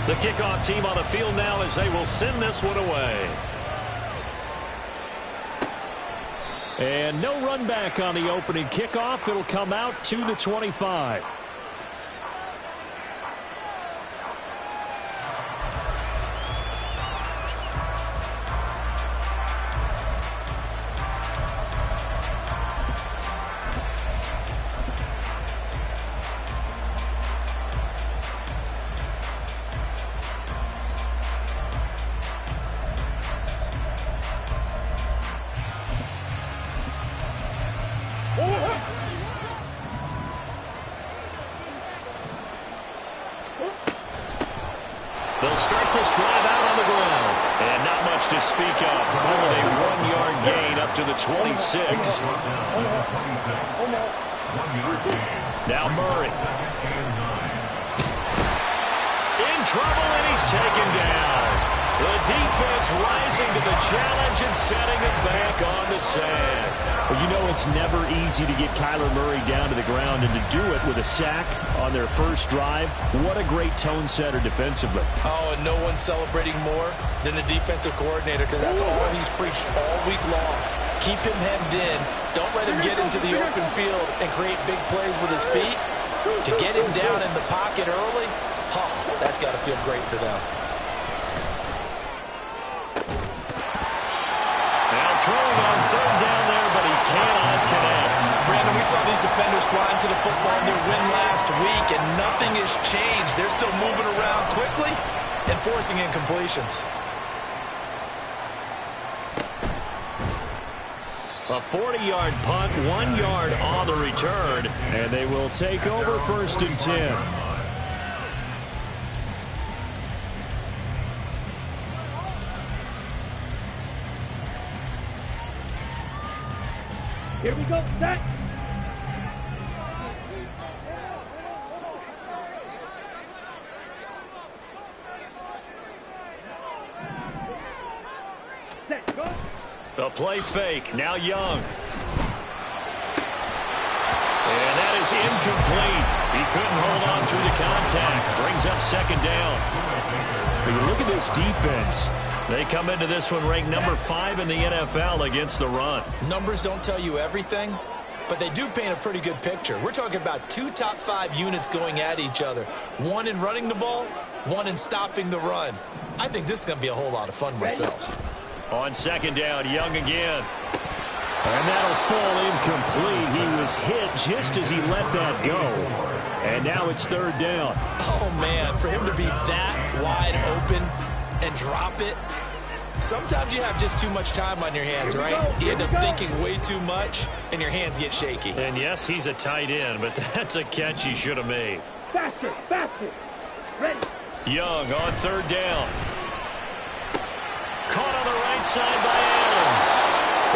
The kickoff team on the field now as they will send this one away. And no run back on the opening kickoff. It'll come out to the 25. They'll start this drive out on the ground. And not much to speak of. Only a 1-yard gain up to the 26. Now Murray. In trouble, and he's taken down. The defense rising to the challenge and setting it back on the sand. Well, you know it's never easy to get Kyler Murray down to the ground, and to do it with a sack on their first drive, what a great tone setter defensively. Oh, and no one's celebrating more than the defensive coordinator, because that's all he's preached all week long. Keep him hemmed in. Don't let him get into the open field and create big plays with his feet. To get him down in the pocket early, that's got to feel great for them. Throwing on third down there, but he cannot connect. Brandon, we saw these defenders flying to the football in their win last week, and nothing has changed. They're still moving around quickly and forcing incompletions. A 40-yard punt, 1 yard on the return, and they will take over 1st and 10. Here we go, set. Set, go. The play fake, now Young. And that is incomplete. He couldn't hold on through the contact. Brings up 2nd down. But you look at this defense. They come into this one ranked number 5 in the NFL against the run. Numbers don't tell you everything, but they do paint a pretty good picture. We're talking about 2 top 5 units going at each other. One in running the ball, one in stopping the run. I think this is going to be a whole lot of fun myself. On 2nd down, Young again. And that'll fall incomplete. He was hit just as he let that go. And now it's 3rd down. Oh, man, for him to be that wide open and drop it. Sometimes you have just too much time on your hands, right? You end up thinking way too much, and your hands get shaky. And yes, he's a tight end, but that's a catch he should have made. Faster, faster. Ready. Young on 3rd down. Caught on the right side by Adams.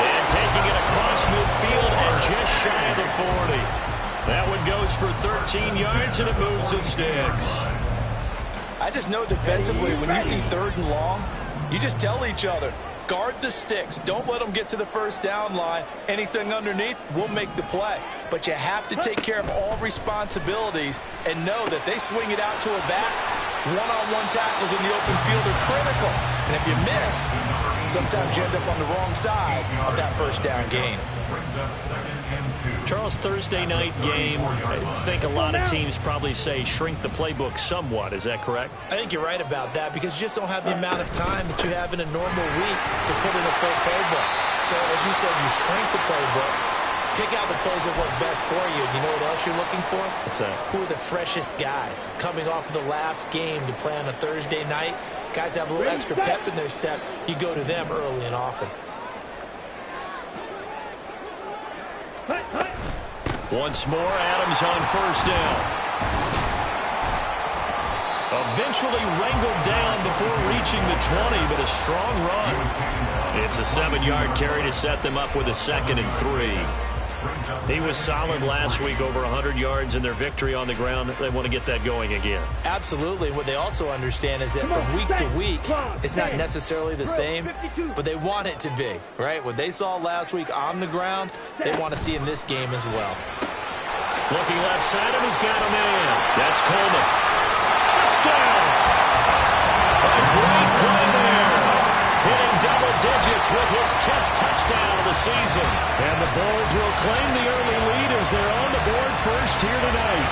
And taking it across midfield and just shy of the 40. That one goes for 13 yards, and it moves the sticks. I just know defensively, when you see 3rd and long, you just tell each other, guard the sticks. Don't let them get to the 1st down line. Anything underneath will make the play. But you have to take care of all responsibilities and know that they swing it out to a back. One-on-one tackles in the open field are critical. And if you miss, sometimes you end up on the wrong side of that 1st down gain. Charles, Thursday night game, I think a lot of teams probably say shrink the playbook somewhat. Is that correct? I think you're right about that, because you just don't have the amount of time that you have in a normal week to put in a full playbook. So, as you said, you shrink the playbook, pick out the plays that work best for you. You know what else you're looking for? What's that? Who are the freshest guys coming off of the last game to play on a Thursday night? Guys have a little extra pep in their step. You go to them early and often. Once more, Adams on 1st down. Eventually wrangled down before reaching the 20, but a strong run. It's a 7-yard carry to set them up with a 2nd and 3. He was solid last week, over 100 yards in their victory on the ground. They want to get that going again. Absolutely. What they also understand is that from week to week, it's not necessarily the same, but they want it to be, right? What they saw last week on the ground, they want to see in this game as well. Looking left side, and he's got a man. That's Coleman. Touchdown! digits with his 10th touchdown of the season. And the Bulls will claim the early lead as they're on the board first here tonight.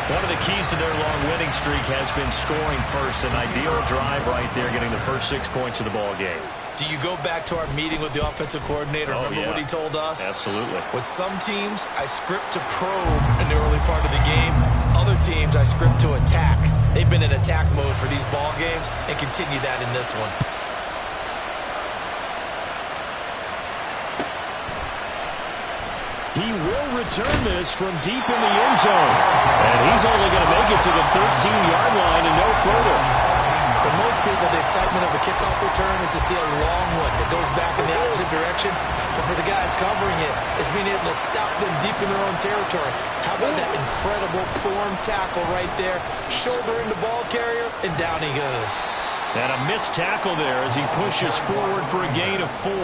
One of the keys to their long winning streak has been scoring first. An ideal drive right there, getting the first 6 points of the ball game. Do you go back to our meeting with the offensive coordinator? Remember what he told us? Absolutely. With some teams, I script to probe in the early part of the game. Other teams, I script to attack. They've been in attack mode for these ball games and continue that in this one. He will return this from deep in the end zone. And he's only going to make it to the 13-yard line and no further. For most people, the excitement of a kickoff return is to see a long one that goes back in the opposite direction. But for the guys covering it, it's being able to stop them deep in their own territory. How about that incredible form tackle right there? Shoulder in the ball carrier, and down he goes. And a missed tackle there as he pushes forward for a gain of 4.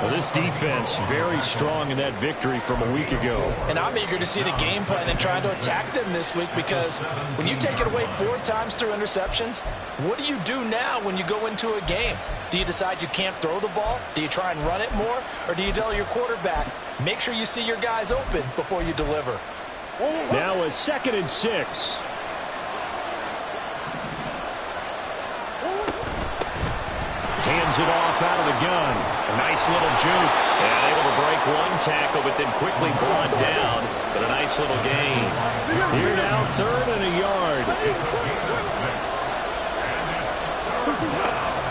Well, this defense very strong in that victory from a week ago. And I'm eager to see the game plan and trying to attack them this week, because when you take it away 4 times through interceptions, what do you do now when you go into a game? Do you decide you can't throw the ball? Do you try and run it more? Or do you tell your quarterback, make sure you see your guys open before you deliver? Now a 2nd and 6. Hands it off out of the gun. A nice little juke. And able to break one tackle, but then quickly brought down. But a nice little gain. Here now, 3rd and a yard.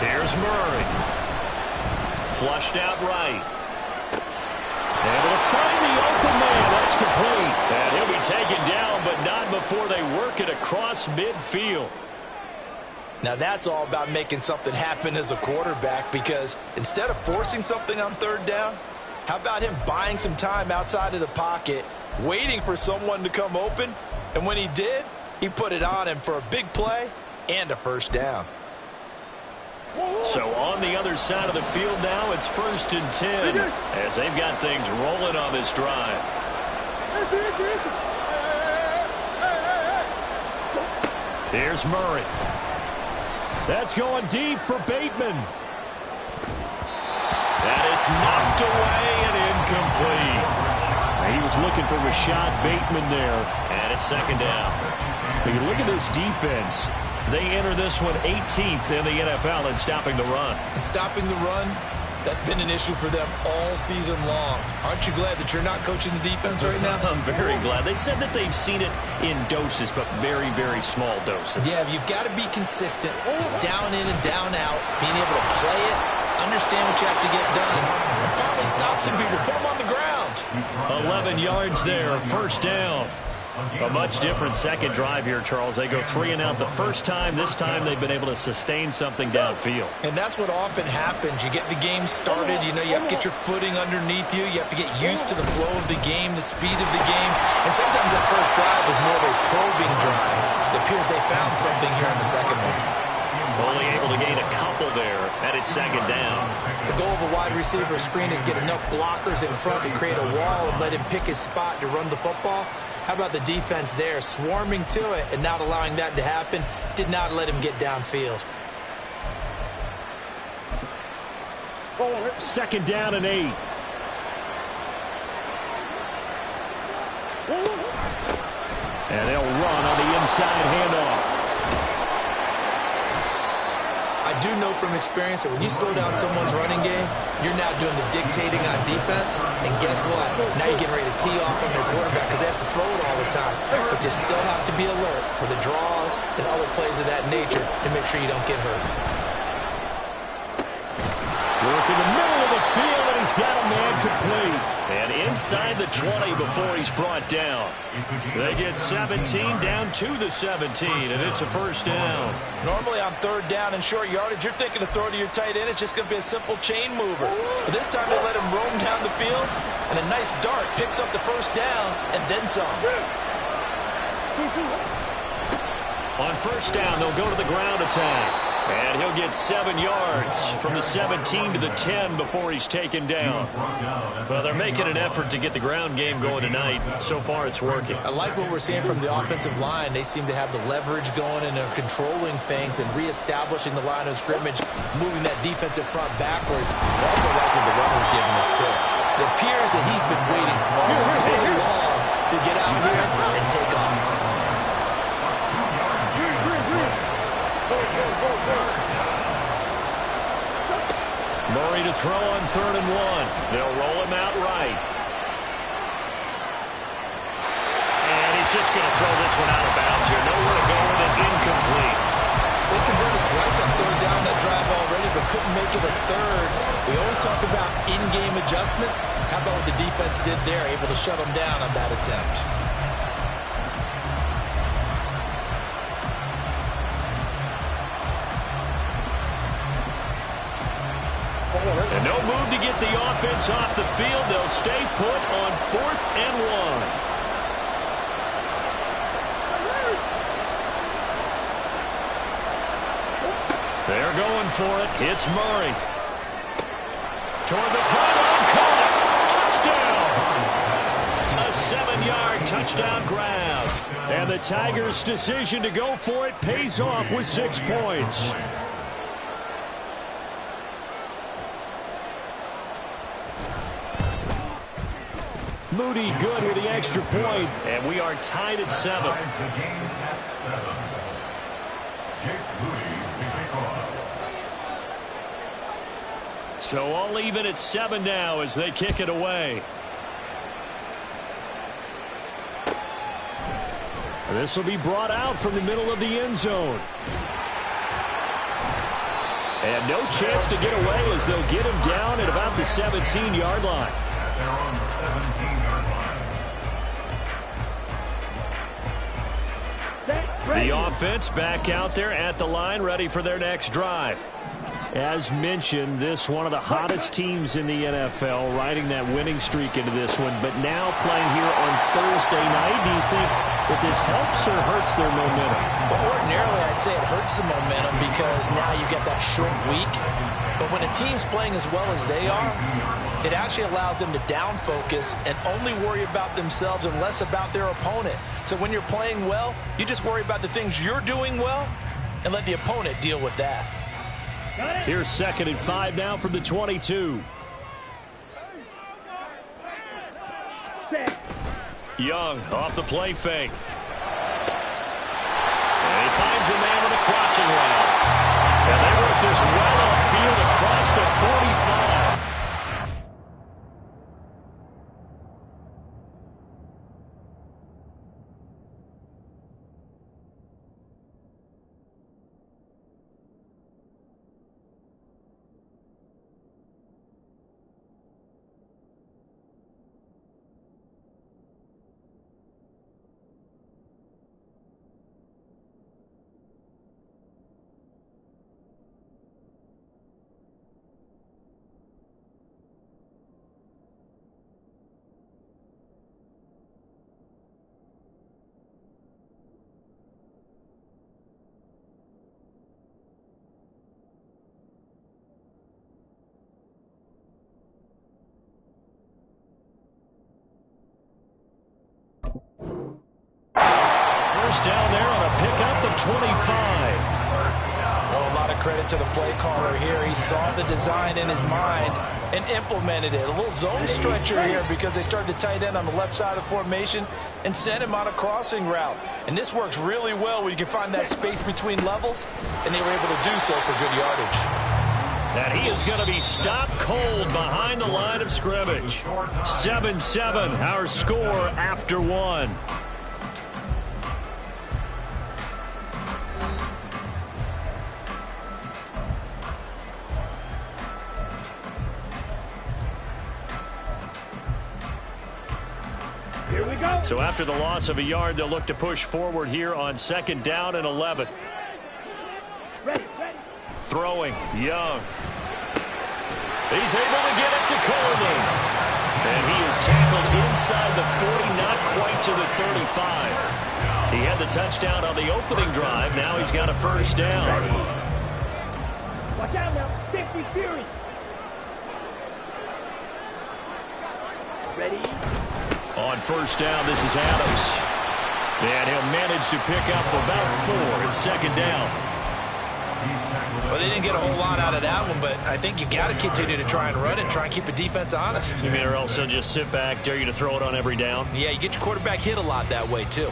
Here's Murray. Flushed out right. Able to find the open man. That's complete. And he'll be taken down, but not before they work it across midfield. Now that's all about making something happen as a quarterback, because instead of forcing something on 3rd down, how about him buying some time outside of the pocket, waiting for someone to come open, and when he did, he put it on him for a big play and a 1st down. So on the other side of the field now, it's 1st and 10 as they've got things rolling on this drive. Here's Murray. That's going deep for Bateman. And it's knocked away and incomplete. He was looking for Rashad Bateman there. And it's 2nd down. When you look at this defense, they enter this one 18th in the NFL in stopping the run. And stopping the run, that's been an issue for them all season long. Aren't you glad that you're not coaching the defense right now? I'm very glad. They said that they've seen it in doses, but very, very small doses. Yeah, you've got to be consistent. It's down in and down out, being able to play it, understand what you have to get done, and finally stop some people, put them on the ground. 11 yards there, 1st down. A much different second drive here, Charles. They go 3 and out the first time. This time they've been able to sustain something downfield. And that's what often happens. You get the game started. You know, you have to get your footing underneath you. You have to get used to the flow of the game, the speed of the game. And sometimes that first drive is more of a probing drive. It appears they found something here in the second one. Only able to gain a couple there, and it's 2nd down. The goal of a wide receiver screen is get enough blockers in front to create a wall and let him pick his spot to run the football. How about the defense there, swarming to it and not allowing that to happen? Did not let him get downfield. 2nd down and 8. And they'll run on the inside handoff. I do know from experience that when you slow down someone's running game, you're now doing the dictating on defense. And guess what? Now you're getting ready to tee off on their quarterback because they have to throw it all the time. But you still have to be alert for the draws and other plays of that nature to make sure you don't get hurt. Work in the middle of the field, and he's got a man complete. And inside the 20 before he's brought down. They get 17 down to the 17, and it's a 1st down. Normally on 3rd down and short yardage, you're thinking to throw to your tight end. It's just going to be a simple chain mover. But this time they let him roam down the field, and a nice dart picks up the 1st down and then some. On 1st down, they'll go to the ground attack. And he'll get 7 yards from the 17 to the 10 before he's taken down. Well, they're making an effort to get the ground game going tonight. So far, it's working. I like what we're seeing from the offensive line. They seem to have the leverage going, and they're controlling things and reestablishing the line of scrimmage, moving that defensive front backwards. I also like what the runner's giving us, too. It appears that he's been waiting all day long to get out here and take off. Murray to throw on 3rd and 1. They'll roll him out right. And he's just going to throw this one out of bounds here. Nowhere to go with it. Incomplete. They converted twice on 3rd down that drive already, but couldn't make it a 3rd. We always talk about in-game adjustments. How about what the defense did there, able to shut them down on that attempt? And no move to get the offense off the field. They'll stay put on 4th and 1. They're going for it. It's Murray. Toward the pylon, caught. Touchdown. A 7-yard touchdown grab. And the Tigers' decision to go for it pays off with 6 points. Moody good with the extra point. And we are tied at 7. So all even at 7 now as they kick it away. This will be brought out from the middle of the end zone. And no chance to get away as they'll get him down at about the 17-yard line. They're on the 17-yard line. The offense back out there at the line, ready for their next drive. As mentioned, this one of the hottest teams in the NFL, riding that winning streak into this one, but now playing here on Thursday night. Do you think that this helps or hurts their momentum? Well, ordinarily, I'd say it hurts the momentum because now you get that short week. But when a team's playing as well as they are, it actually allows them to down focus and only worry about themselves and less about their opponent. So when you're playing well, you just worry about the things you're doing well and let the opponent deal with that. Here's 2nd and 5 now from the 22. Young off the play fake. And he finds a man with a crossing route. And they work this well upfield across the 45. First down there on a pickup of 25. Oh, a lot of credit to the play caller here. He saw the design in his mind and implemented it. A little zone stretcher here because they started the tight end on the left side of the formation and sent him on a crossing route. And this works really well when you can find that space between levels, and they were able to do so for good yardage. And he is going to be stopped cold behind the line of scrimmage. 7-7, our score after 1. Here we go. So after the loss of a yard, they'll look to push forward here on 2nd down and 11. Ready. Throwing, Young. He's able to get it to Coleman. And he is tackled inside the 40, not quite to the 35. He had the touchdown on the opening drive. Now he's got a first down. Watch out now. 50 Fury. Ready? On first down, this is Adams. And he'll manage to pick up about 4. It's second down. Well, they didn't get a whole lot out of that one, but I think you got to continue to try and run and try and keep the defense honest. You mean, or else they'll just sit back, dare you to throw it on every down? Yeah, you get your quarterback hit a lot that way, too.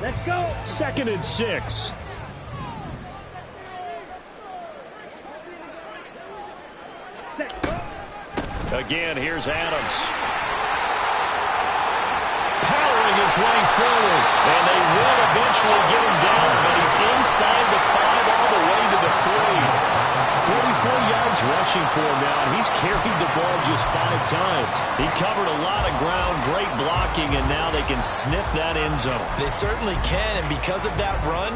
Let's go. 2nd and 6. Let's go. Again, here's Adams. Powering his way forward. And they will eventually get him down, but he's inside the 5 all the way to the 3. 44 yards rushing for him now, and he's carried the ball just 5 times. He covered a lot of ground, great blocking, and now they can sniff that end zone. They certainly can, and because of that run,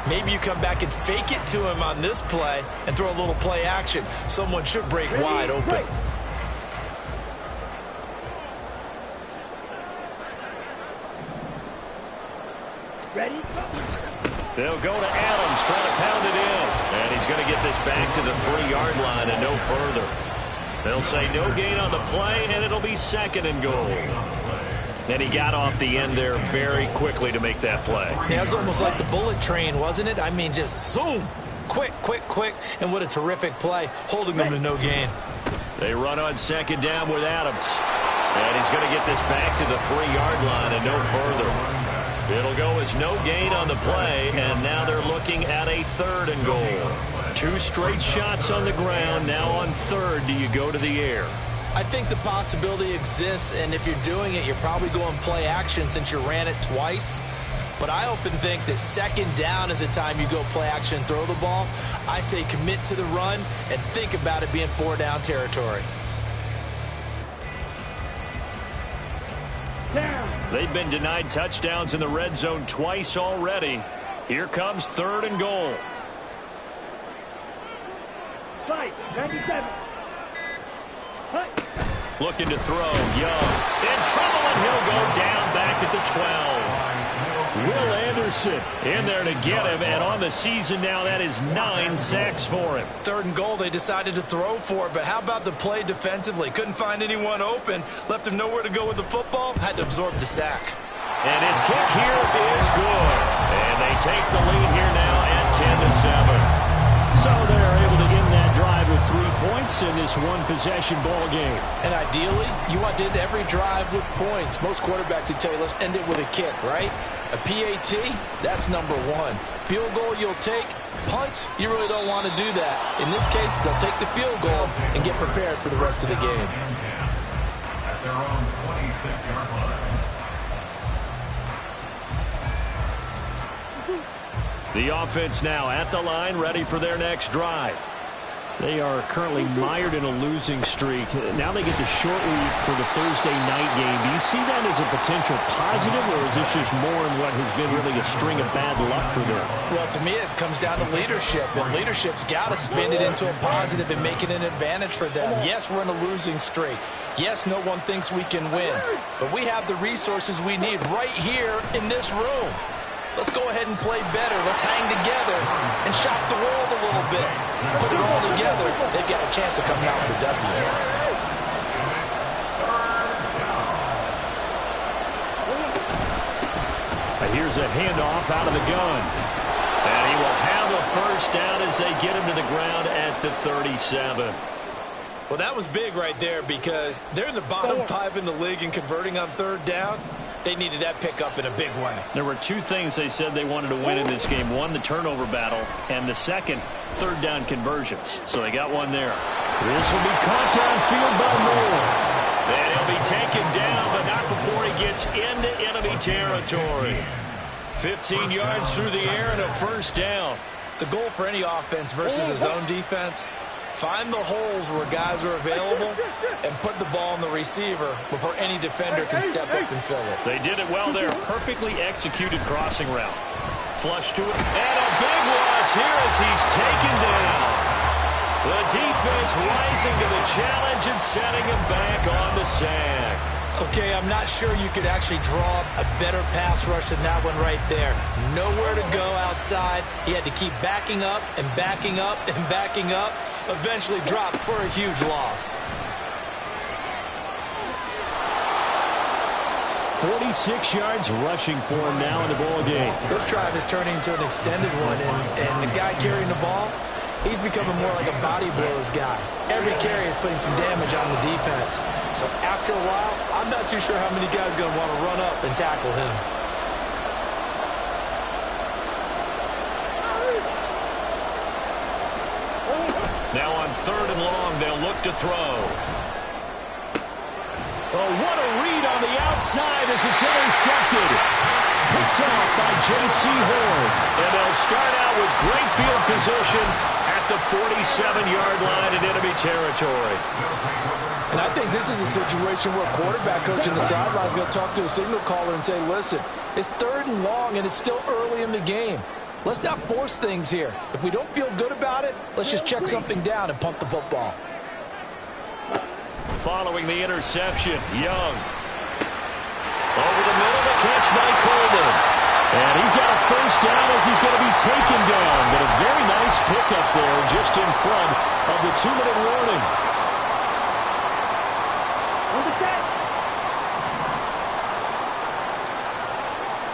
maybe you come back and fake it to him on this play and throw a little play action. Someone should break wide open. Ready? They'll go to Adams, trying to pound it in. And he's going to get this back to the 3-yard line and no further. They'll say no gain on the play, and it'll be 2nd and goal. And he got off the end there very quickly to make that play. Yeah, it was almost like the bullet train, wasn't it? I mean, just zoom. Quick, quick, quick. And what a terrific play, holding them to no gain. They run on 2nd down with Adams. And he's going to get this back to the 3-yard line and no further. It'll go as no gain on the play, and now they're looking at a 3rd and goal. 2 straight shots on the ground. Now on 3rd, do you go to the air? I think the possibility exists, and if you're doing it, you're probably going play action since you ran it twice. But I often think that 2nd down is the time you go play action and throw the ball. I say commit to the run and think about it being 4-down territory. Down. They've been denied touchdowns in the red zone twice already. Here comes 3rd and goal. Fight. 97. Fight. Looking to throw. Young in trouble, and he'll go down back at the 12. Will Anderson In there to get him, and on the season now, that is 9 sacks for him. 3rd and goal, they decided to throw for it, but how about the play defensively? Couldn't find anyone open, left him nowhere to go with the football, had to absorb the sack. And his kick here is good. And they take the lead here now at 10-7. So they're able to end that drive with 3 points in this one-possession ball game. And ideally, you want to end every drive with points. Most quarterbacks would tell you, let's end it with a kick, right? A PAT, that's number 1. Field goal you'll take. Punts, you really don't want to do that. In this case, they'll take the field goal and get prepared for the rest of the game. At their own 26-yard line. The offense now at the line, ready for their next drive. They are currently mired in a losing streak. Now they get the short week for the Thursday night game. Do you see that as a potential positive, or is this just more in what has been really a string of bad luck for them? Well, to me, it comes down to leadership, and leadership's got to spin it into a positive and make it an advantage for them. Yes, we're in a losing streak. Yes, no one thinks we can win, but we have the resources we need right here in this room. Let's go ahead and play better. Let's hang together and shock the world a little bit. Put it all together, they've got a chance of coming out with the W. Here's a handoff out of the gun. And he will have a first down as they get him to the ground at the 37. Well, that was big right there because they're in the bottom 5 in the league and converting on 3rd down. They needed that pickup in a big way. There were 2 things they said they wanted to win in this game. One, the turnover battle, and the second, 3rd down conversions. So they got one there. This will be caught downfield by Moore. And he'll be taken down, but not before he gets into enemy territory. 15 yards through the air and a first down. The goal for any offense versus his own defense, find the holes where guys are available and put the ball on the receiver before any defender can step up and fill it. They did it well there. Perfectly executed crossing route. Flush to it. And a big loss here as he's taken down. The defense rising to the challenge and setting him back on the sack. Okay, I'm not sure you could actually draw a better pass rush than that one right there. Nowhere to go outside. He had to keep backing up and backing up and backing up. Eventually dropped for a huge loss. 46 yards rushing for him now in the ball game. This drive is turning into an extended one, and the guy carrying the ball, he's becoming more like a body blows guy. Every carry is putting some damage on the defense. So after a while, I'm not too sure how many guys are going to want to run up and tackle him. Now on 3rd and long, they'll look to throw. Oh, what a read on the outside as it's intercepted. Picked off by J.C. Horn. And they'll start out with great field position at the 47-yard line in enemy territory. And I think this is a situation where a quarterback coach in the sideline is going to talk to a signal caller and say, listen, it's 3rd and long and it's still early in the game. Let's not force things here. If we don't feel good about it, let's just check something down and punt the football. Following the interception, Young. Over the middle, the catch by Coleman. And he's got a first down as he's going to be taken down. But a very nice pickup there just in front of the 2-minute warning. On the set.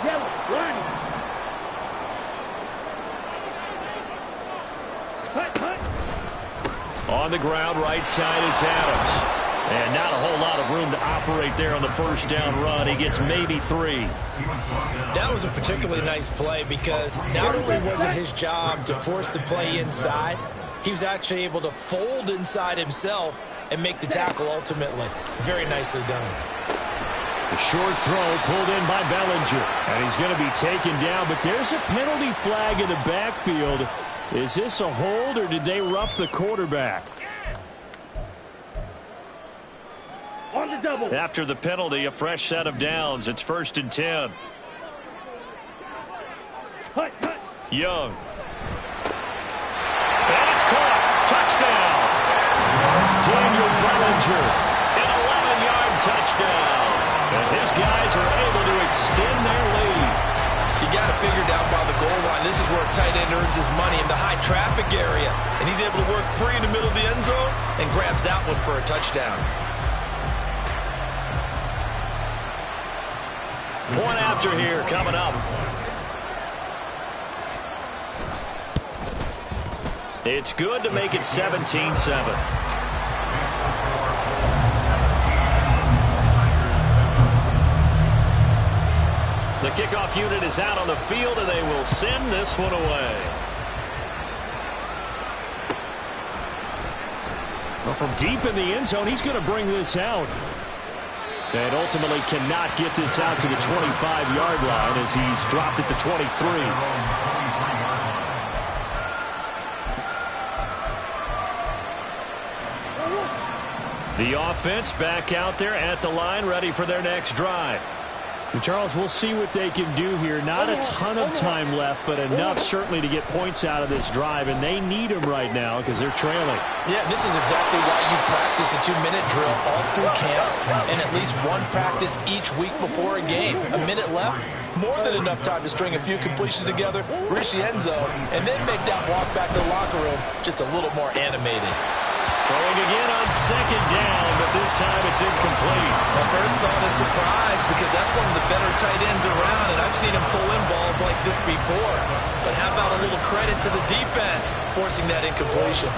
Yellow, run. On the ground, right side, it's Adams. And not a whole lot of room to operate there on the first down run. He gets maybe 3. That was a particularly nice play because not only was it his job to force the play inside, he was actually able to fold inside himself and make the tackle ultimately. Very nicely done. The short throw pulled in by Bellinger. And he's going to be taken down, but there's a penalty flag in the backfield. Is this a hold or did they rough the quarterback? On the double. After the penalty, a fresh set of downs. It's 1st and 10. Hut. Young. And it's caught. Touchdown. Daniel Bellinger. An 11-yard touchdown. As his guys are able to extend their lead. You got to figure down by the goal line. This is where a tight end earns his money in the high traffic area. And he's able to work free in the middle of the end zone and grabs that one for a touchdown. Point after here coming up. It's good to make it 17-7. The kickoff unit is out on the field, and they will send this one away. Well, from deep in the end zone, he's going to bring this out. And ultimately cannot get this out to the 25-yard line as he's dropped at the 23. The offense back out there at the line, ready for their next drive. And Charles, we'll see what they can do here. Not a ton of time left, but enough certainly to get points out of this drive, and they need them right now because they're trailing. Yeah, this is exactly why you practice a 2-minute drill all through camp and at least one practice each week before a game. A minute left, more than enough time to string a few completions together, reach the end zone, and then make that walk back to the locker room just a little more animated. Throwing again on 2nd down, but this time it's incomplete. My first thought is surprise because that's one of the better tight ends around, and I've seen him pull in balls like this before. But how about a little credit to the defense forcing that incompletion?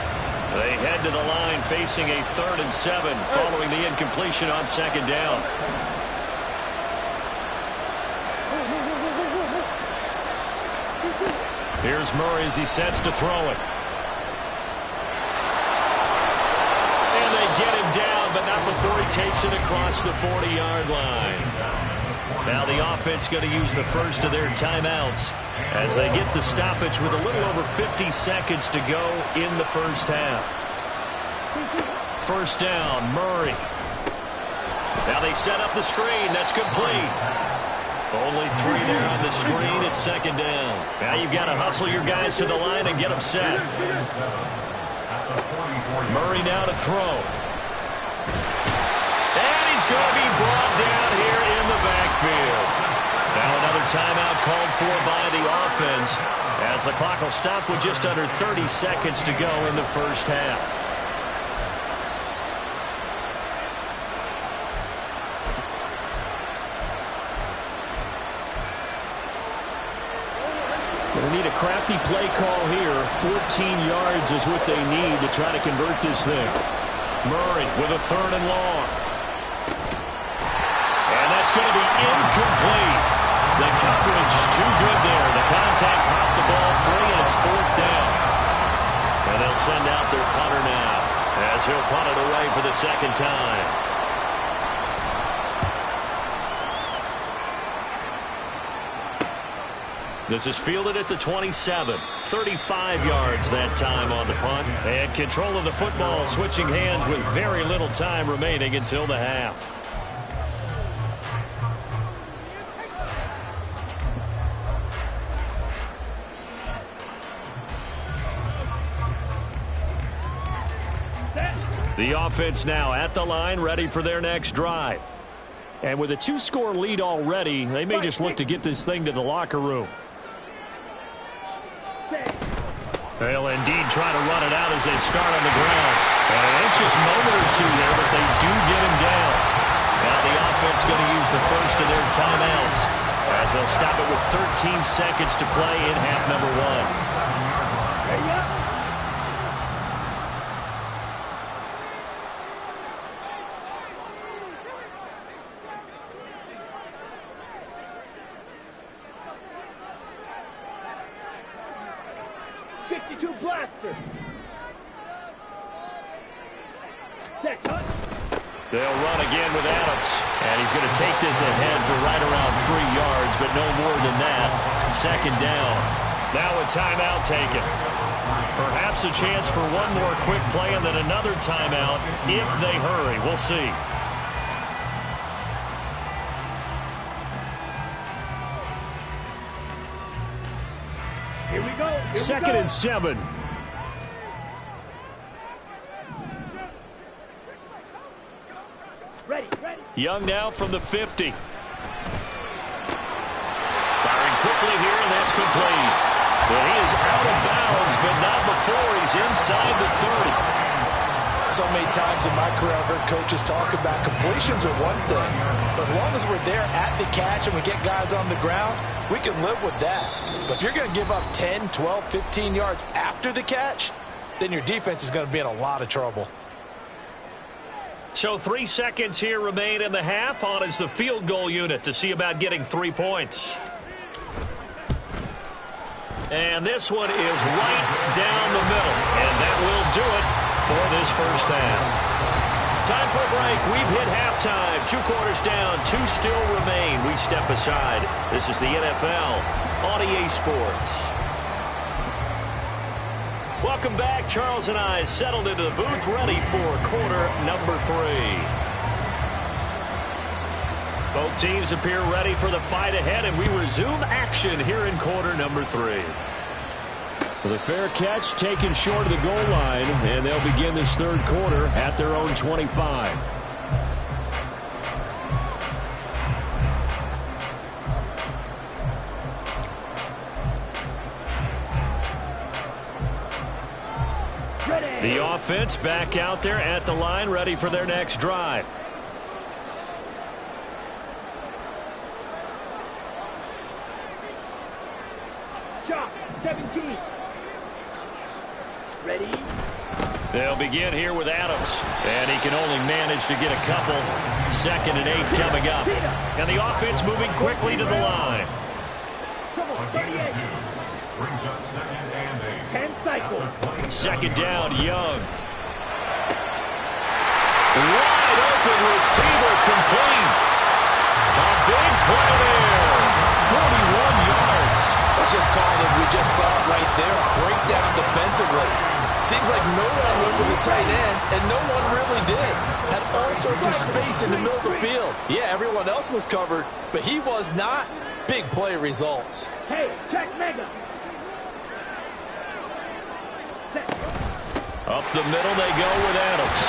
They head to the line facing a 3rd and 7 following the incompletion on 2nd down. Here's Murray as he sets to throw it. Get him down, but not before he takes it across the 40-yard line. Now the offense going to use the first of their timeouts as they get the stoppage with a little over 50 seconds to go in the first half. First down, Murray. Now they set up the screen. That's complete. Only 3 there on the screen. It's 2nd down. Now you've got to hustle your guys to the line and get them set. Murray now to throw. And he's going to be brought for by the offense, as the clock will stop with just under 30 seconds to go in the first half. Going to need a crafty play call here. 14 yards is what they need to try to convert this thing. Murray with a 3rd and long. And that's going to be incomplete. The coverage too good there. The contact popped the ball free, and it's 4th down. And they'll send out their punter now, as he'll punt it away for the 2nd time. This is fielded at the 27. 35 yards that time on the punt. And control of the football switching hands with very little time remaining until the half. The offense now at the line, ready for their next drive. And with a 2-score lead already, they may just look to get this thing to the locker room. They'll indeed try to run it out as they start on the ground. And an anxious moment or two there, but they do get him down. Now the offense going to use the first of their timeouts, as they'll stop it with 13 seconds to play in half number 1. There you go. They'll run again with Adams. And he's going to take this ahead for right around 3 yards, but no more than that. 2nd down. Now a timeout taken. Perhaps a chance for one more quick play and then another timeout if they hurry. We'll see. Here we go. 2nd and 7. Ready, ready. Young now from the 50. Firing quickly here, and that's complete. But he is out of bounds, but not before he's inside the 30. So many times in my career, I've heard coaches talk about completions are one thing. But as long as we're there at the catch and we get guys on the ground, we can live with that. But if you're going to give up 10, 12, 15 yards after the catch, then your defense is going to be in a lot of trouble. So 3 seconds here remain in the half. On is the field goal unit to see about getting 3 points. And this one is right down the middle. And that will do it for this first half. Time for a break. We've hit halftime. 2 quarters down. 2 still remain. We step aside. This is the NFL on EA Sports. Welcome back. Charles and I settled into the booth, ready for quarter number 3. Both teams appear ready for the fight ahead, and we resume action here in quarter number 3. Well, the fair catch taken short of the goal line, and they'll begin this 3rd quarter at their own 25. The offense back out there at the line, ready for their next drive. Shot, 17. Ready? They'll begin here with Adams, and he can only manage to get a couple. 2nd and 8 coming up. And the offense moving quickly to the line. Come on, 38. Brings up 2nd and 8. 10 cycles. 2nd down, Young. Wide open receiver complete. A big play there. 41 yards. Let's just call it as we just saw it right there. A breakdown defensively. Seems like no one went with the tight end, and no one really did. Had all sorts of space in the middle of the field. Yeah, everyone else was covered, but he was not. Big play results. Hey, check mega. Up the middle they go with Adams.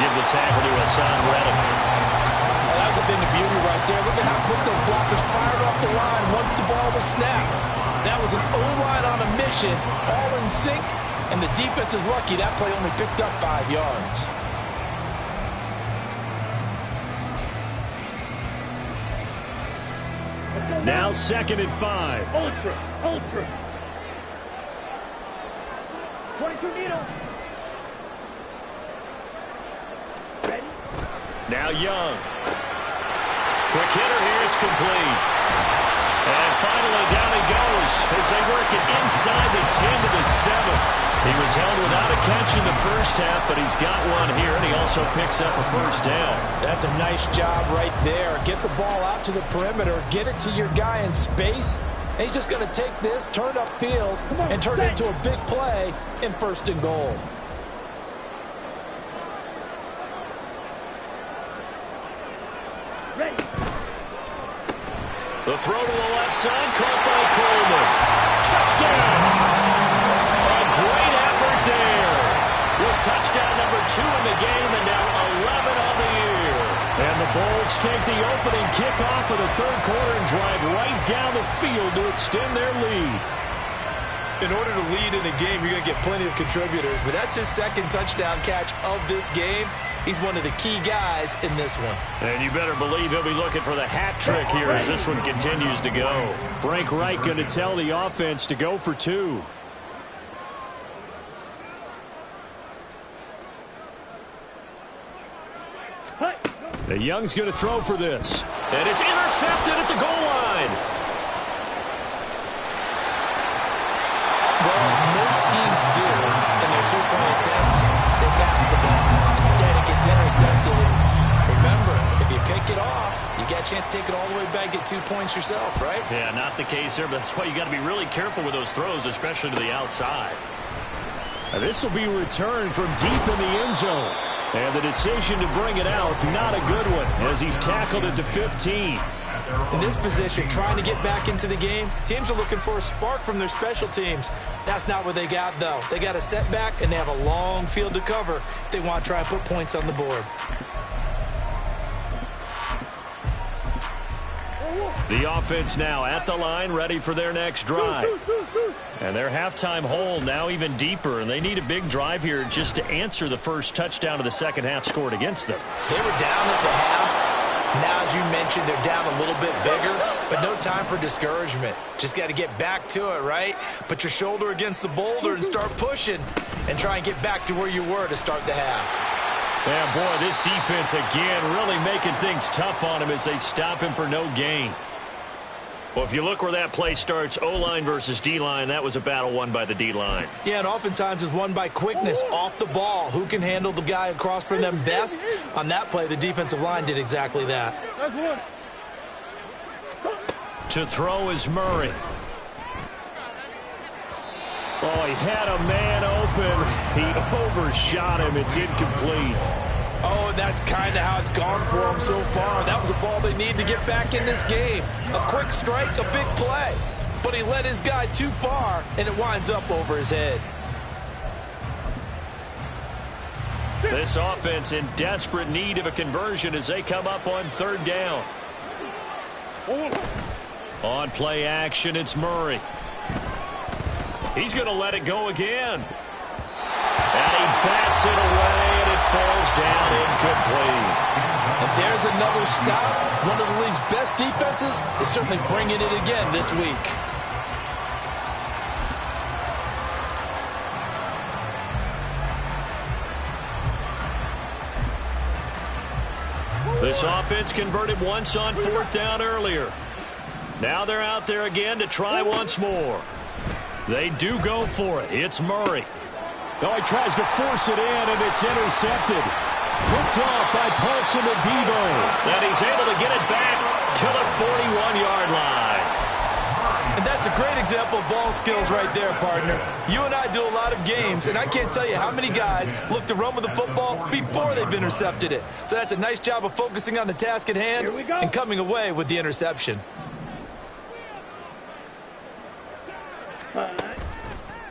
Give the tackle to Hassan Reddick. Well, that's been the beauty right there. Look at how quick those blockers fire hell of a snap. That was an O-line on a mission, all in sync, and the defense is lucky that play only picked up 5 yards. Now 2nd and 5. Ultra. 22 needle. Ready? Now Young. Quick hitter here, it's complete. And finally down he goes as they work it inside the 10 to the 7. He was held without a catch in the first half, but he's got one here, and he also picks up a first down. That's a nice job right there. Get the ball out to the perimeter, get it to your guy in space, and he's just going to take this, turn upfield, and turn it into a big play in 1st and goal. Ready. The throw to the left side, caught by Coleman. Touchdown! A great effort there. With touchdown number 2 in the game and now 11 on the year. And the Bulls take the opening kickoff of the 3rd quarter and drive right down the field to extend their lead. In order to lead in a game, you're going to get plenty of contributors, but that's his 2nd touchdown catch of this game. He's one of the key guys in this one. And you better believe he'll be looking for the hat trick here as this one continues to go. Frank Reich going to tell the offense to go for 2. The Young's going to throw for this. And it's intercepted at the goal line. Well, as most teams do in their 2-point attempt, they pass the ball. Instead, it gets intercepted. And remember, if you pick it off, you got a chance to take it all the way back, get 2 points yourself, right? Yeah, not the case there, but that's why you got to be really careful with those throws, especially to the outside. This will be returned from deep in the end zone. And the decision to bring it out, not a good one, as he's tackled at the 15. In this position, trying to get back into the game, teams are looking for a spark from their special teams. That's not what they got, though. They got a setback, and they have a long field to cover if they want to try and put points on the board. The offense now at the line, ready for their next drive. And their halftime hole now even deeper, and they need a big drive here just to answer the first touchdown of the second half scored against them. They were down at the half. Now, as you mentioned, they're down a little bit bigger, but no time for discouragement. Just got to get back to it, right? Put your shoulder against the boulder and start pushing and try and get back to where you were to start the half. Yeah, boy, this defense again really making things tough on him as they stop him for no gain. Well, if you look where that play starts, O-line versus D-line, that was a battle won by the D-line. Yeah, and oftentimes it's won by quickness off the ball. Who can handle the guy across from them best? On that play, the defensive line did exactly that. To throw is Murray. Oh, he had a man open. He overshot him. It's incomplete. Oh, and that's kind of how it's gone for them so far. That was a ball they need to get back in this game. A quick strike, a big play. But he led his guy too far, and it winds up over his head. This offense in desperate need of a conversion as they come up on 3rd down. On play action, it's Murray. He's going to let it go again. And he bats it away, and it falls down incomplete. If there's another stop, one of the league's best defenses is certainly bringing it again this week. This offense converted once on 4th down earlier. Now they're out there again to try once more. They do go for it. It's Murray. Oh, he tries to force it in, and it's intercepted. Picked off by Paulson Adebo. And he's able to get it back to the 41-yard line. And that's a great example of ball skills right there, partner. You and I do a lot of games, and I can't tell you how many guys look to run with the football before they've intercepted it. So that's a nice job of focusing on the task at hand and coming away with the interception.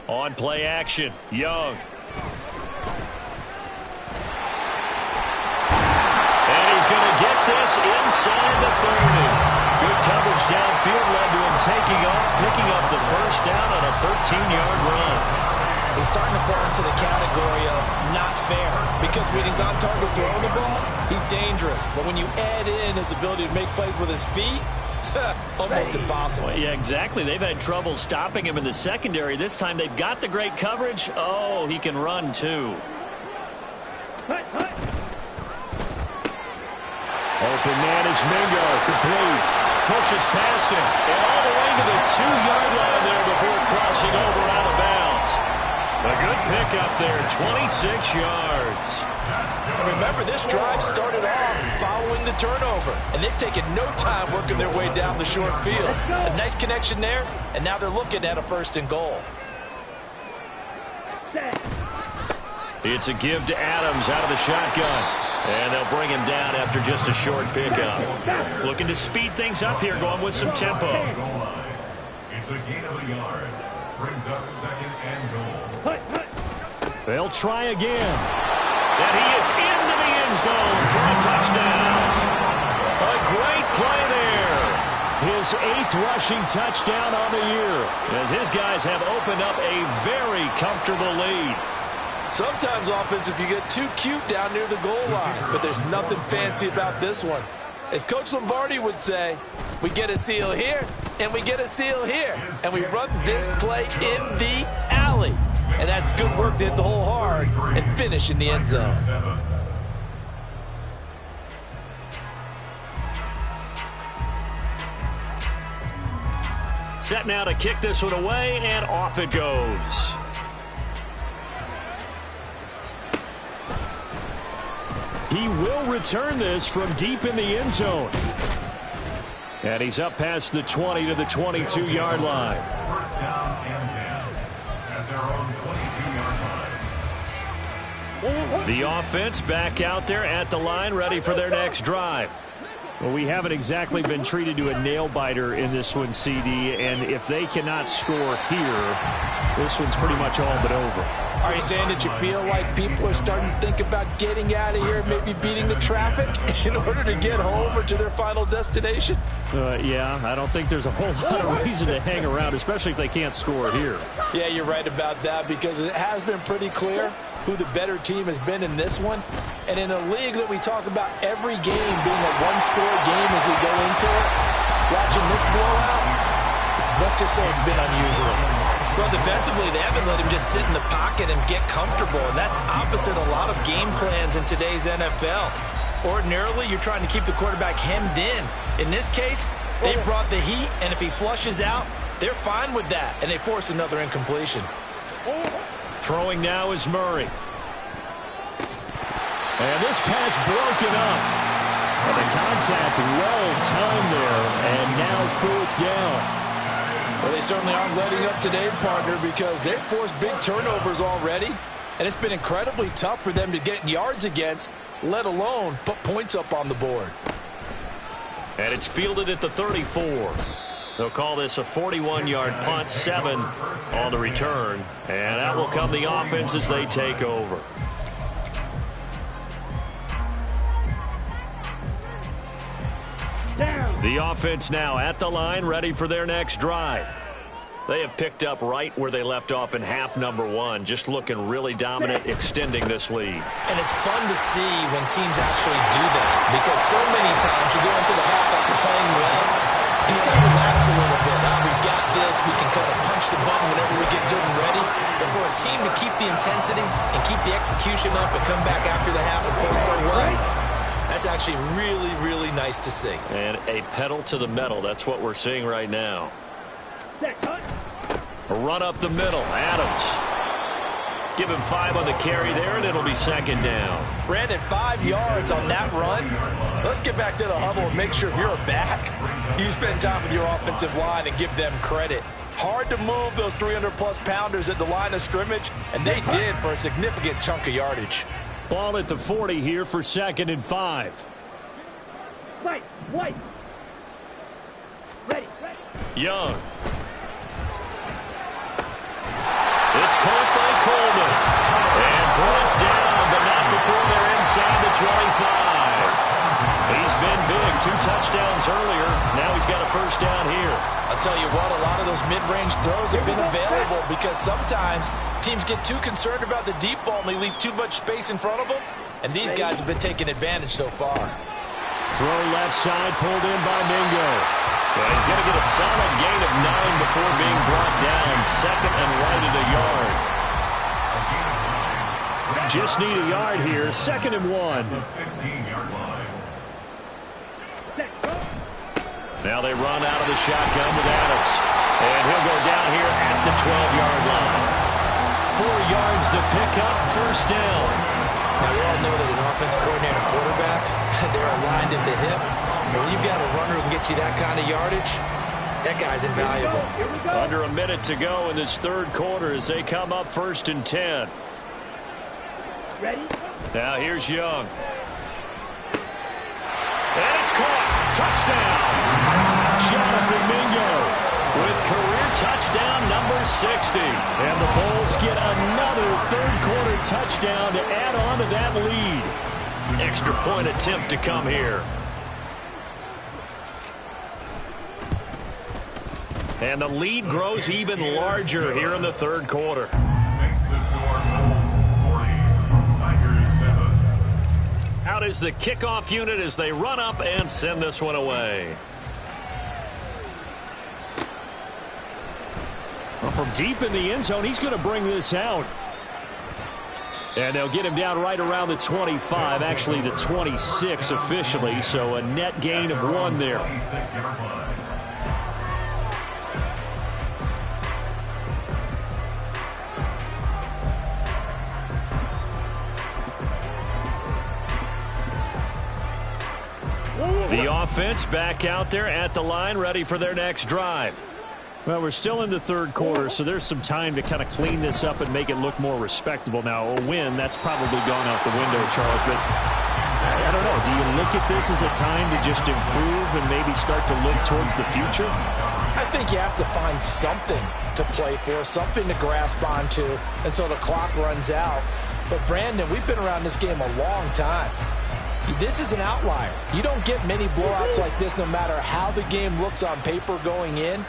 On play action, Young. And he's going to get this inside the 30. Good coverage downfield. field led to him taking off, picking up the first down on a 13-yard run. He's starting to fall into the category of not fair, because when he's on target throwing the ball, he's dangerous. But when you add in his ability to make plays with his feet, almost impossible. Well, yeah, exactly. They've had trouble stopping him in the secondary. This time they've got the great coverage. Oh, he can run too. Open man is Mingo, complete. Pushes past him, and all the way to the 2-yard line there before crossing over out of bounds. A good pickup there, 26 yards. And remember, this drive started off following the turnover, and they've taken no time working their way down the short field. A nice connection there, and now they're looking at a 1st and goal. It's a give to Adams out of the shotgun. And they'll bring him down after just a short pickup. Looking to speed things up here, going with some tempo. It's a gain of a yard. Brings up 2nd and goal. They'll try again. And he is into the end zone for a touchdown. A great play there. His 8th rushing touchdown on the year. As his guys have opened up a very comfortable lead. Sometimes offense, if you get too cute down near the goal line, but there's nothing fancy about this one. As Coach Lombardi would say, we get a seal here, and we get a seal here, and we run this play in the alley. And that's good work to hit the hole hard and finish in the end zone. Set now to kick this one away, and off it goes. He will return this from deep in the end zone. And he's up past the 20 to the 22-yard line. 1st down and 10 at their own 22-yard line. The offense back out there at the line, ready for their next drive. Well, we haven't exactly been treated to a nail-biter in this one, CD, and if they cannot score here, this one's pretty much all but over. Are you saying that you feel like people are starting to think about getting out of here, maybe beating the traffic in order to get home or to their final destination? Yeah, I don't think there's a whole lot of reason to hang around, especially if they can't score here. Yeah, you're right about that, because it has been pretty clear who the better team has been in this one. And in a league that we talk about every game being a one-score game as we go into it, watching this blowout, let's just say it's been unusual. Well, defensively, they haven't let him just sit in the pocket and get comfortable, and that's opposite a lot of game plans in today's NFL. Ordinarily, you're trying to keep the quarterback hemmed in. In this case, they brought the heat, and if he flushes out, they're fine with that, and they force another incompletion. Throwing now is Murray. And this pass broken up. And the contact well-timed there, and now 4th down. Well, they certainly aren't letting up today, partner, because they've forced big turnovers already, and it's been incredibly tough for them to get yards against, let alone put points up on the board. And it's fielded at the 34. They'll call this a 41-yard punt, 7 on the return, and that will come the offense as they take over. The offense now at the line, ready for their next drive. They have picked up right where they left off in half number 1, just looking really dominant, extending this lead. And it's fun to see when teams actually do that, because so many times you go into the half after playing well, and you kind of relax a little bit. We've got this. We can kind of punch the button whenever we get good and ready. But for a team to keep the intensity and keep the execution up and come back after the half and play so well, that's actually really, really nice to see. And a pedal to the metal. That's what we're seeing right now. A run up the middle. Adams. Give him 5 on the carry there, and it'll be 2nd down. Brandon, 5 yards on that run. Let's get back to the huddle and make sure if you're a back, you spend time with your offensive line and give them credit. Hard to move those 300-plus pounders at the line of scrimmage, and they did for a significant chunk of yardage. Ball at the 40 here for 2nd and 5. White. Ready. Young. It's caught by Coleman. And brought down, but not before they're inside the 25. He's been big 2 touchdowns earlier. Now he's got a first down here. I'll tell you what, a lot of those mid-range throws have been available because sometimes teams get too concerned about the deep ball and they leave too much space in front of them. And these guys have been taking advantage so far. Throw left side, pulled in by Mingo. Well, he's going to get a solid gain of 9 before being brought down. Second and right at a yard. Just need a yard here. 2nd and 1. The 15-yard line. Now they run out of the shotgun with Adams. And he'll go down here at the 12-yard line. 4 yards the pickup, first down. Now, we all know that an offense coordinator and quarterback, they're aligned at the hip. And when you've got a runner who can get you that kind of yardage, that guy's invaluable. Under a minute to go in this 3rd quarter as they come up 1st and 10. Ready? Now here's Young. And it's caught. Touchdown. Jonathan Mingo with career touchdown number 60. And the Bulls get another 3rd quarter touchdown to add on to that lead. Extra point attempt to come here. And the lead grows even larger here in the 3rd quarter. Makes the score Bulls 40, Tigers 7. Out is the kickoff unit as they run up and send this one away. Well, from deep in the end zone, he's going to bring this out. And they'll get him down right around the 25, actually the 26 officially, so a net gain of 1 there. 26-yard line. The offense back out there at the line, ready for their next drive. Well, we're still in the 3rd quarter, so there's some time to kind of clean this up and make it look more respectable. Now, a win, that's probably gone out the window, Charles, but I don't know. Do you look at this as a time to just improve and maybe start to look towards the future? I think you have to find something to play for, something to grasp onto until the clock runs out. But, Brandon, we've been around this game a long time. This is an outlier. You don't get many blowouts like this no matter how the game looks on paper going in.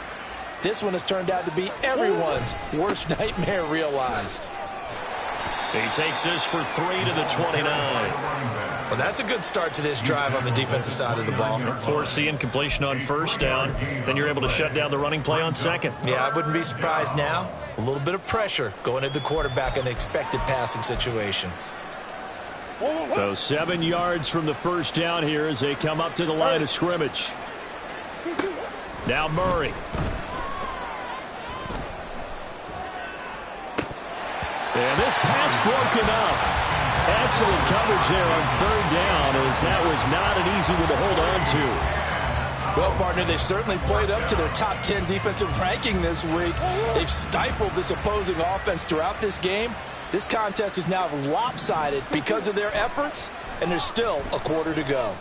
This one has turned out to be everyone's worst nightmare realized. He takes this for 3 to the 29. Well, that's a good start to this drive on the defensive side of the ball. Force the incompletion on 1st down. Then you're able to shut down the running play on 2nd. Yeah, I wouldn't be surprised now. A little bit of pressure going at the quarterback in the expected passing situation. So 7 yards from the first down here as they come up to the line of scrimmage. Now Murray. And this pass broken up. Excellent coverage there on 3rd down as that was not an easy one to hold on to. Well, partner, they've certainly played up to their top 10 defensive ranking this week. They've stifled this opposing offense throughout this game. This contest is now lopsided because of their efforts, and there's still a quarter to go.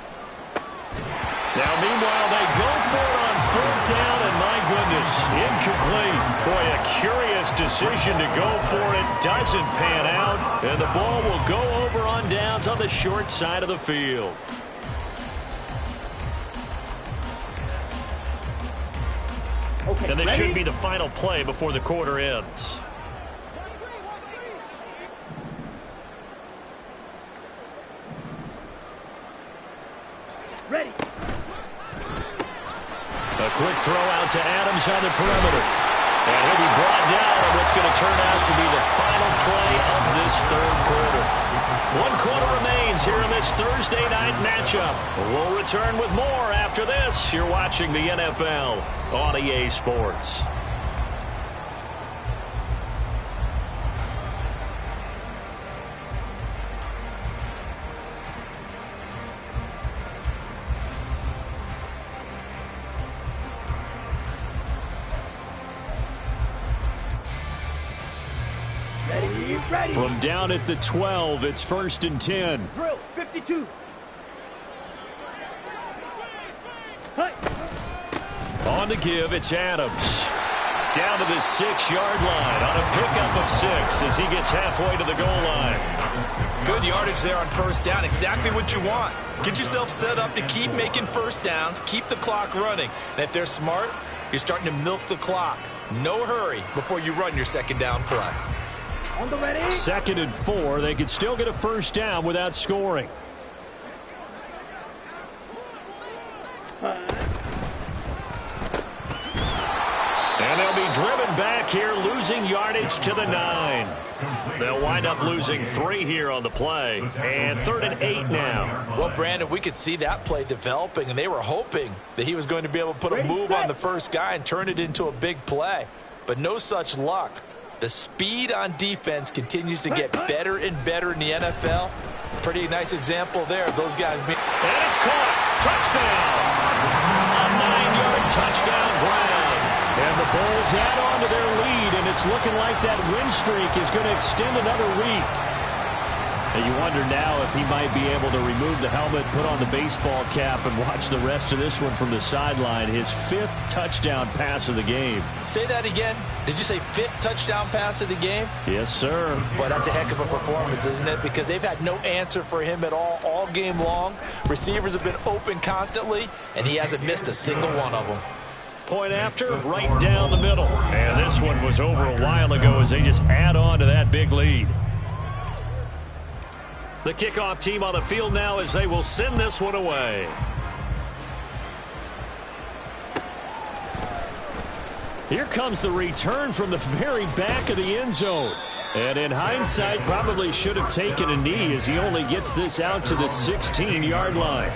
Now, meanwhile, they go for it on 4th down, and my goodness, incomplete. Boy, a curious decision to go for it. Doesn't pan out, and the ball will go over on downs on the short side of the field. Okay, And this ready? should be the final play before the quarter ends. Ready. A quick throw out to Adams on the perimeter. And he'll be brought down on what's going to turn out to be the final play of this 3rd quarter. 1 quarter remains here in this Thursday night matchup. We'll return with more after this. You're watching the NFL on EA Sports. Ready. From down at the 12, it's 1st and 10. Drill. 52. Hi. On to give, it's Adams. Down to the 6-yard line on a pickup of 6 as he gets halfway to the goal line. Good yardage there on first down. Exactly what you want. Get yourself set up to keep making first downs, keep the clock running. And if they're smart, you're starting to milk the clock. No hurry before you run your second down play. On the ready. 2nd and 4. They could still get a first down without scoring. And they'll be driven back here, losing yardage to the 9. They'll wind up losing 3 here on the play. And 3rd and 8 now. Well, Brandon, we could see that play developing, and they were hoping that he was going to be able to put a move on the first guy and turn it into a big play. But no such luck. The speed on defense continues to get better and better in the NFL. Pretty nice example there of those guys being... And it's caught. Touchdown. A 9-yard touchdown grab. And the Bulls add on to their lead, and it's looking like that win streak is going to extend another week. And you wonder now if he might be able to remove the helmet, put on the baseball cap, and watch the rest of this one from the sideline. His 5th touchdown pass of the game. Say that again. Did you say 5th touchdown pass of the game? Yes, sir. Boy, that's a heck of a performance, isn't it? Because they've had no answer for him at all game long. Receivers have been open constantly, and he hasn't missed a single one of them. Point after, right down the middle. And this one was over a while ago as they just add on to that big lead. The kickoff team on the field now as they will send this one away. Here comes the return from the very back of the end zone. And in hindsight, probably should have taken a knee as he only gets this out to the 16-yard line.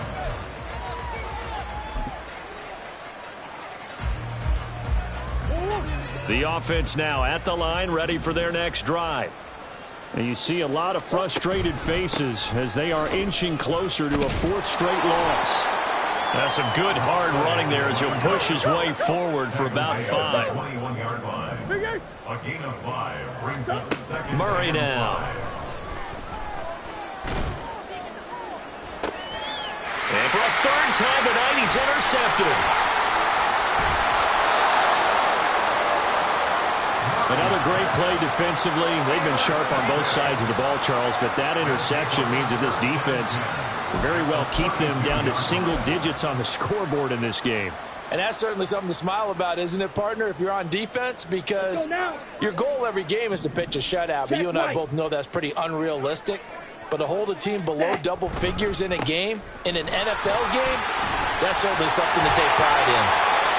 The offense now at the line, ready for their next drive. And you see a lot of frustrated faces as they are inching closer to a 4th straight loss. That's some good hard running there as he'll push his way forward for about 5. 21-yard line. A gain of 5 brings up the second. Murray now. And for a 3rd time tonight, he's intercepted. Another great play defensively. They've been sharp on both sides of the ball, Charles, but that interception means that this defense will very well keep them down to single digits on the scoreboard in this game. And that's certainly something to smile about, isn't it, partner, if you're on defense? Because your goal every game is to pitch a shutout, but you and I both know that's pretty unrealistic. But to hold a team below double figures in a game, in an NFL game, that's certainly something to take pride in.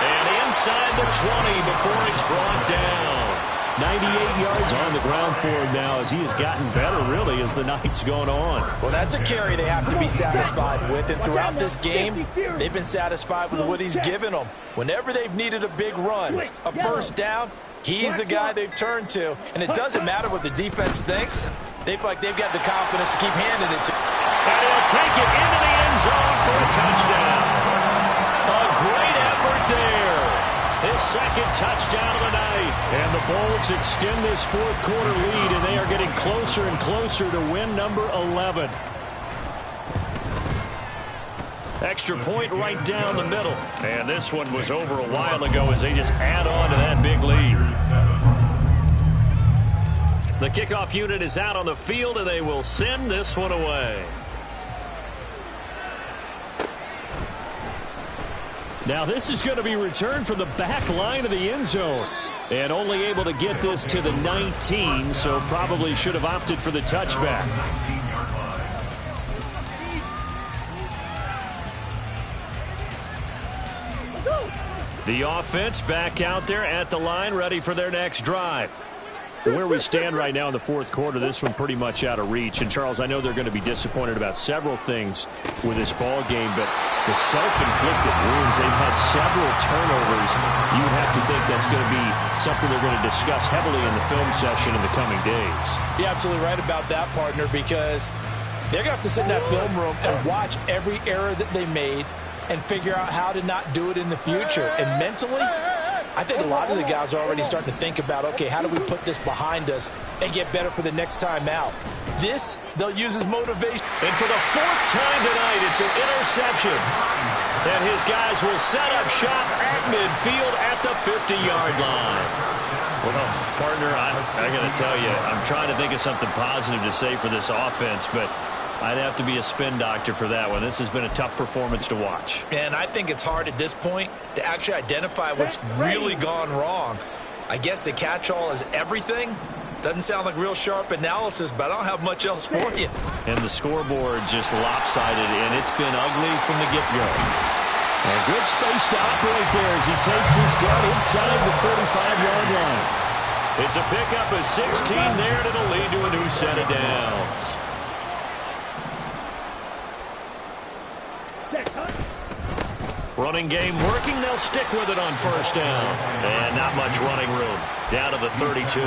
And inside the 20 before it's brought down. 98 yards on the ground for him now as he has gotten better, really, as the night's gone on. Well, that's a carry they have to be satisfied with. And throughout this game, they've been satisfied with what he's given them. Whenever they've needed a big run, a first down, he's the guy they've turned to. And it doesn't matter what the defense thinks. They feel like they've got the confidence to keep handing it to. And he'll take it into the end zone for a touchdown. A great effort there. His 2nd touchdown of the night. And the Bulls extend this 4th quarter lead, and they are getting closer and closer to win number 11. Extra point right down the middle. And this one was over a while ago as they just add on to that big lead. The kickoff unit is out on the field, and they will send this one away. Now this is going to be returned from the back line of the end zone. And only able to get this to the 19, so probably should have opted for the touchback. The offense back out there at the line, ready for their next drive. Where we stand right now in the 4th quarter, this one pretty much out of reach. And, Charles, I know they're going to be disappointed about several things with this ball game, but the self-inflicted wounds, they've had several turnovers. You would have to think that's going to be something they're going to discuss heavily in the film session in the coming days. You're absolutely right about that, partner, because they're going to have to sit in that film room and watch every error that they made and figure out how to not do it in the future. And mentally, I think a lot of the guys are already starting to think about, okay, how do we put this behind us and get better for the next time out? This, they'll use as motivation. And for the 4th time tonight, it's an interception. And his guys will set up shop at midfield at the 50-yard line. Well, partner, I got to tell you, I'm trying to think of something positive to say for this offense, but I'd have to be a spin doctor for that one. This has been a tough performance to watch. And I think it's hard at this point to actually identify what's really gone wrong. I guess the catch-all is everything. Doesn't sound like real sharp analysis, but I don't have much else for you. And the scoreboard just lopsided, and it's been ugly from the get-go. A good space to operate there as he takes this down inside the 35-yard line. It's a pickup of 16 there, and it'll lead to a new set of downs. Running game working. They'll stick with it on first down. And not much running room. Down to the 32.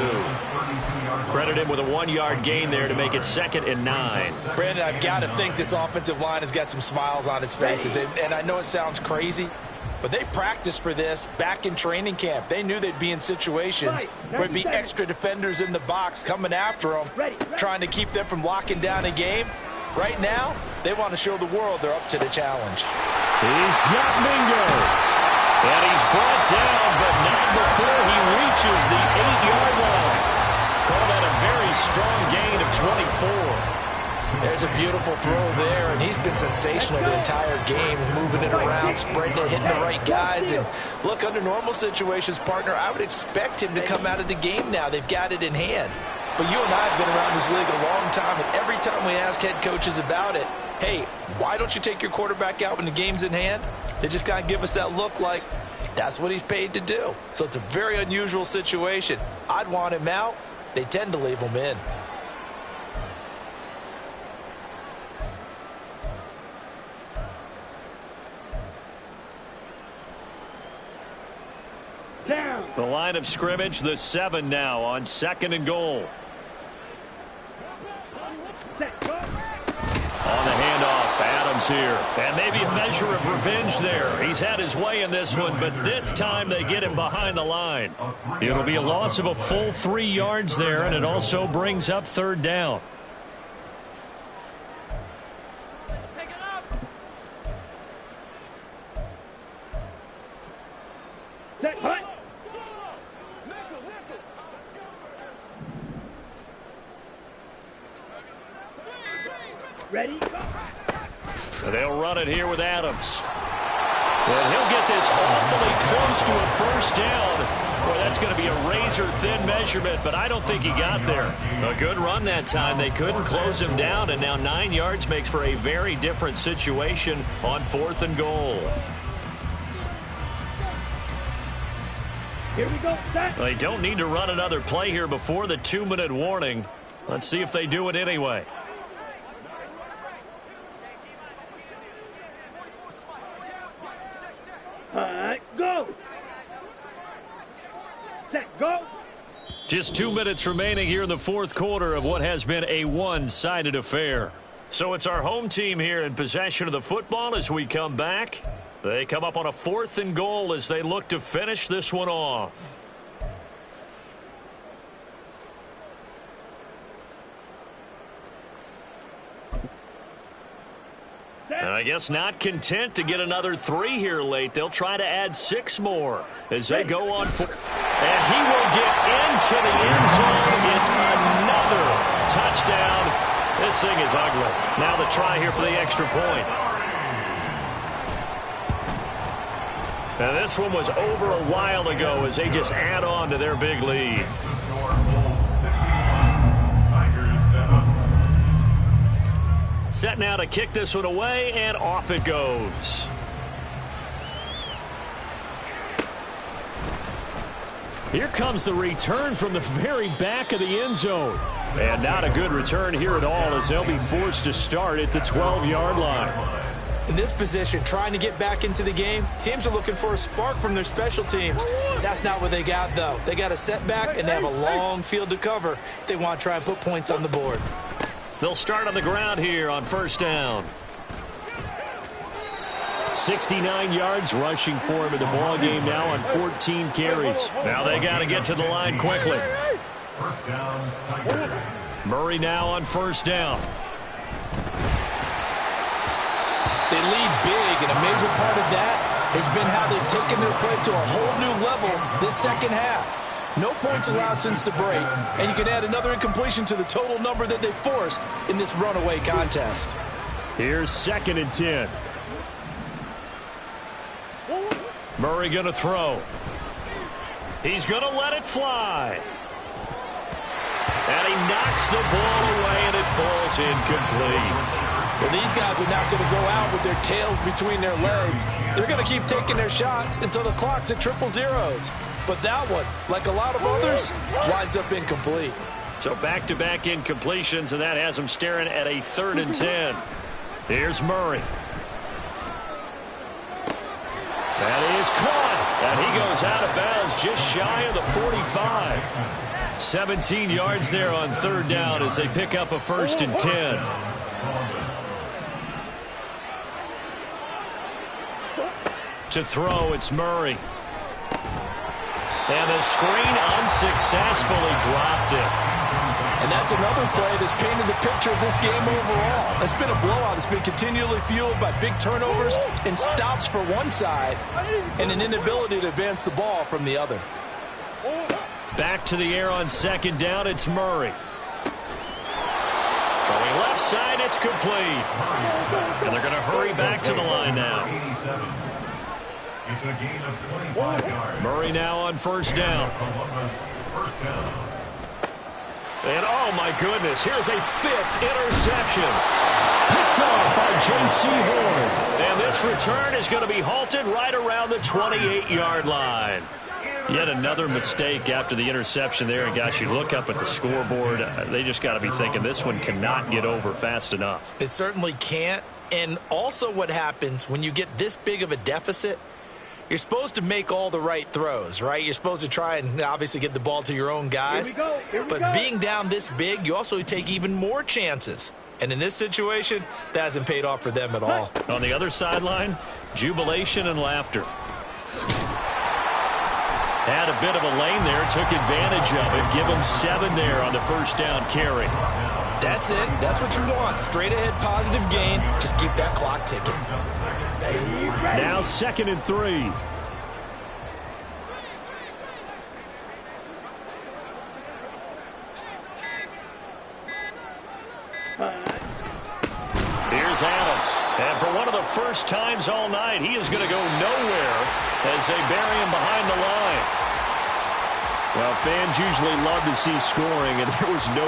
Credit him with a 1-yard gain there to make it 2nd and 9. Brandon, I've got to think this offensive line has got some smiles on its faces. And I know it sounds crazy, but they practiced for this back in training camp. They knew they'd be in situations where it'd be extra defenders in the box coming after them, trying to keep them from locking down a game. Right now, they want to show the world they're up to the challenge. He's got Mingo. And he's brought down, but not before he reaches the 8-yard line. Call that a very strong gain of 24. There's a beautiful throw there, and he's been sensational the entire game, moving it around, spreading it, hitting the right guys. And look, under normal situations, partner, I would expect him to come out of the game now. They've got it in hand. But you and I have been around this league a long time, and every time we ask head coaches about it, hey, why don't you take your quarterback out when the game's in hand? They just kind of give us that look like that's what he's paid to do. So it's a very unusual situation. I'd want him out. They tend to leave him in. The line of scrimmage, the 7 now on 2nd and goal. On the handoff, Adams here. And maybe a measure of revenge there. He's had his way in this one, but this time they get him behind the line. It'll be a loss of a full 3 yards there, and it also brings up 3rd down. Ready? They'll run it here with Adams. And he'll get this awfully close to a first down. Boy, that's going to be a razor-thin measurement, but I don't think he got there. A good run that time. They couldn't close him down, and now 9 yards makes for a very different situation on 4th and goal. Here we go. Set. They don't need to run another play here before the 2-minute warning. Let's see if they do it anyway. Go. Set. Go. Just 2 minutes remaining here in the 4th quarter of what has been a one-sided affair. So it's our home team here in possession of the football as we come back. They come up on a 4th and goal as they look to finish this one off. And I guess not content to get another 3 here late. They'll try to add 6 more as they go on. And he will get into the end zone. It's another touchdown. This thing is ugly. Now the try here for the extra point. Now this one was over a while ago as they just add on to their big lead. Set now to kick this one away, and off it goes. Here comes the return from the very back of the end zone. And not a good return here at all as they'll be forced to start at the 12-yard line. In this position, trying to get back into the game, teams are looking for a spark from their special teams. That's not what they got, though. They got a setback, and they have a long field to cover if they want to try and put points on the board. They'll start on the ground here on first down. 69 yards rushing for him in the ball game now on 14 carries. Now they got to get to the line quickly. First down, Tigers. Murray now on first down. They lead big, and a major part of that has been how they've taken their play to a whole new level this second half. No points allowed since the break, and you can add another incompletion to the total number that they forced in this runaway contest. Here's 2nd and 10. Murray going to throw. He's going to let it fly. And he knocks the ball away, and it falls incomplete. Well, these guys are not going to go out with their tails between their legs. They're going to keep taking their shots until the clock's at 0-0. But that one, like a lot of others, winds up incomplete. So back-to-back incompletions, and that has them staring at a 3rd and 10. Here's Murray. That is caught, and he goes out of bounds just shy of the 45. 17 yards there on 3rd down as they pick up a 1st and 10. To throw, it's Murray. And the screen unsuccessfully dropped it. And that's another play that's painted the picture of this game overall. It's been a blowout. It's been continually fueled by big turnovers and stops for one side and an inability to advance the ball from the other. Back to the air on 2nd down, it's Murray. Throwing left side, it's complete. And they're going to hurry back to the line now. It's a gain of 25 yards. Murray now on 1st down. First down. And oh my goodness, here's a 5th interception. Picked off by J.C. Horn. And this return is going to be halted right around the 28-yard line. Yet another mistake after the interception there. And gosh, you look up at the scoreboard, they just got to be thinking this one cannot get over fast enough. It certainly can't. And also what happens when you get this big of a deficit, you're supposed to make all the right throws, right? You're supposed to try and obviously get the ball to your own guys. But being down this big, you also take even more chances. And in this situation, that hasn't paid off for them at all. On the other sideline, jubilation and laughter. Had a bit of a lane there, took advantage of it. Give them 7 there on the 1st down carry. That's it. That's what you want. Straight ahead positive gain. Just keep that clock ticking. Now 2nd and 3. Here's Adams. And for one of the first times all night, he is going to go nowhere as they bury him behind the line. Well, fans usually love to see scoring, and there was no